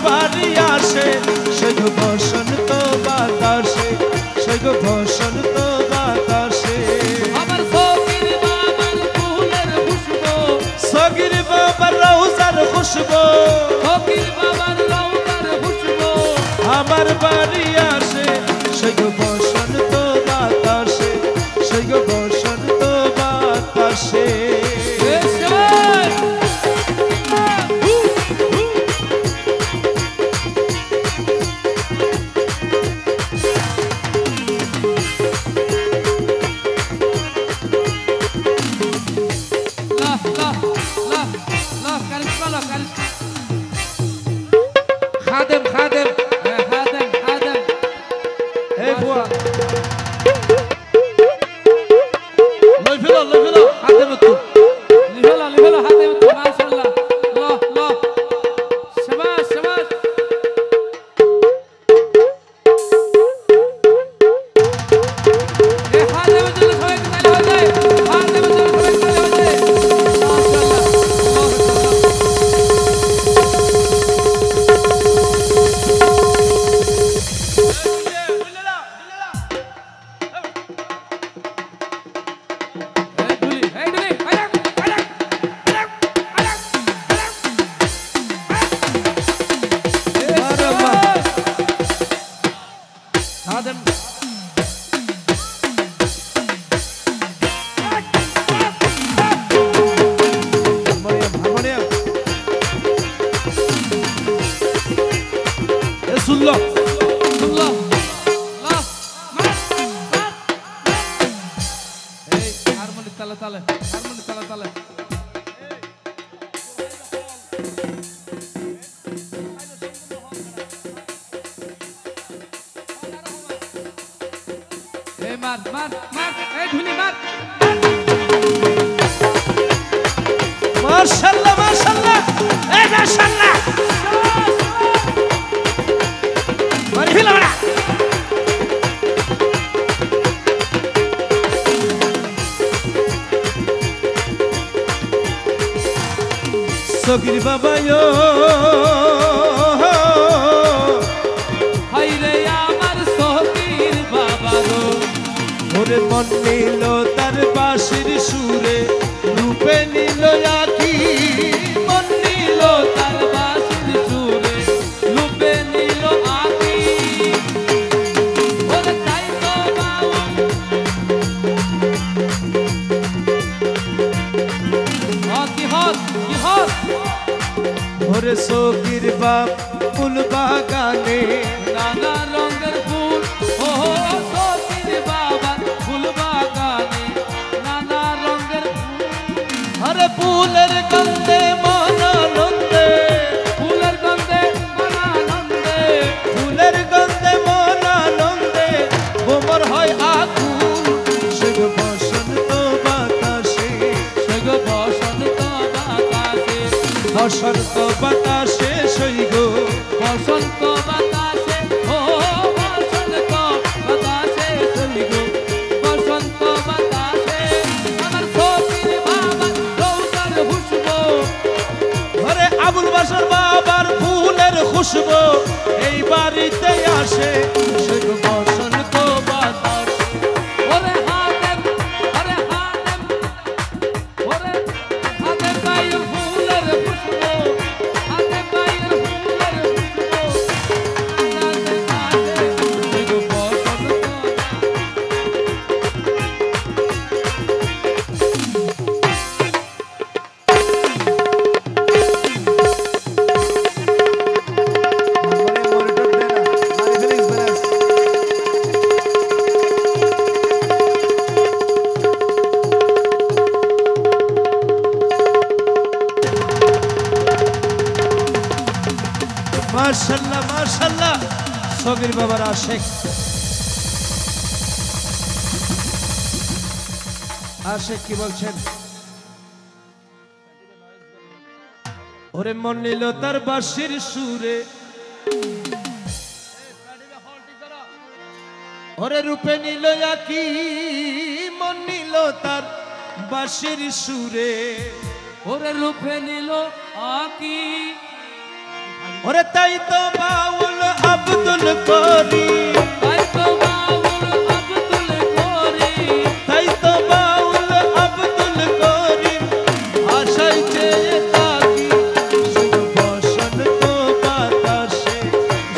বাড়ি আসে সৈগ বসন্ত বাতাসে সৈগ বসন্ত বাতাসে আমার সগির বাবার ফুলের খুশবু সগির বাবার রওজার খুশবু সগির বাবার রওজার খুশবু আমার বাড়ি আসে সৈগ বসন্ত বাতাসে সৈগ বসন্ত বাতাসে খাদেম খাদেম খাদেম খাদেম এই বুয়া লই ফেলো খাদেম তো লিফেলো খাদেম তো মাশাআল্লাহ ল শাবাশ শাবাশ এ খাদেম তো সবাই তালে হয়ে যায় খাদেম তো সবাই তালে হয়ে যায় মাশাআল্লাহ মাশাআল্লাহ মাশাআল্লাহ এই মাশাআল্লাহ মারি ফেলো না সগির বাবায়ো হায়রে আমার সগির বাবা গো ওরে মন নিল তার বাঁশির সুরে রূপে নিল আকি মন নিল তার বাঁশির সুরে রূপে নিল আকি ওরে তাই তো বাবা কি হত ওরে সগির বাপ ফুল বাগানে নানা রঙের ফুল ও সগির বাবা ফুল বাগানে নানা রঙের আরে ফুলের গন্ধে মন আনন্দে ফুলের গন্ধে মন আনন্দে ফুলের গন্ধে মন আনন্দে ভোমর হয় আকুল সৈগ বসন্ত বাতাসে সৈগ বসন্ত বাতাসে বসন্ত বাতাসে সৈগ বসন্ত বাতাসে ও বসন্ত বাতাসে সৈগ বসন্ত বাতাসে আমার সগির বাবার রওজার খুশবু ঘরে আবুল বাশার বাবার ফুলের খুশবু এই বাড়িতে আসে সৈগ বসন্ত বাতাসে ওরে হাতেম ওরে হাতেম বাইর ফুলের খুশবু হাতেম বাইর ফুলের খুশবু মাশাআল্লাহ মাশাআল্লাহ সগির বাবার আশেক আশেক কি বলছেন ওরে মন নিল তার বাঁশির সুরে ওরে রূপে নিল আকি মন নিল তার বাঁশির সুরে ওরে রূপে নিল আকি ওরে তাই তো বাউল আব্দুল করিম, তাই তো বাউল আব্দুল করিম, তাই তো বাউল আব্দুল করিম আশায় চেয়ে থাকি বসন্ত বাতাসে,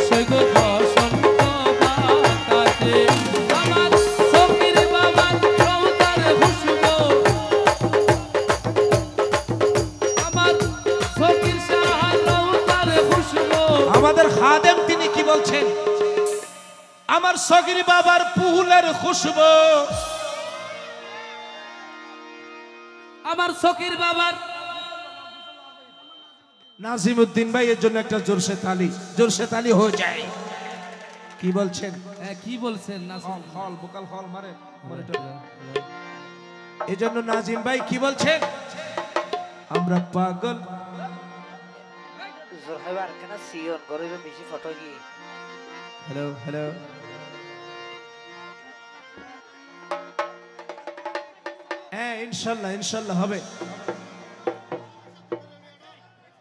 সেগো বসন্ত বাতাসে আমার ফকির বাবার রওজার খুশবু, আমার ফকির শাহর রওজার খুশবু। আমাদের খাদেম তিনি কি বলছেন? আমার সগির বাবার ফুলের খুশবু, আমার ফকির বাবার নাজিমউদ্দিন ভাই এর জন্য একটা জোরসে তালি হয়ে যায়। কি বলছেন? কি বলছেন না হল ভোকাল হল মারে এই জন্য নাজিম ভাই কি বলছেন? আমরা পাগল জোরহাইবার কেন সিয়ন গরিবে বেশি ফটো কি হ্যালো হ্যালো হ্যাঁ ইনশাল্লাহ ইনশাল্লাহ হবে।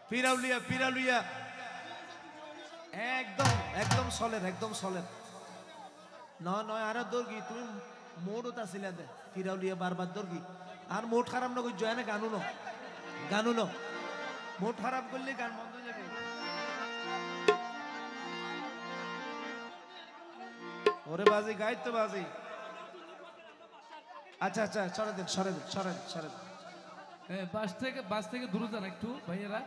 পিরাউলিয়া একদম একদম সলের নয় আর দর্গি তুমি মোড়ত আসিলা দে পিরাউলিয়া বারবার দর্গি আর মোট খারাপ না কই জয় না গানু ন মোট খারাপ করলে গান বন্ধ হয়ে যাবে। ওরে বাজি গাই তো বাজি। আচ্ছা সরে দেন। বাস থেকে দূরে যান একটু ভাইয়েরা।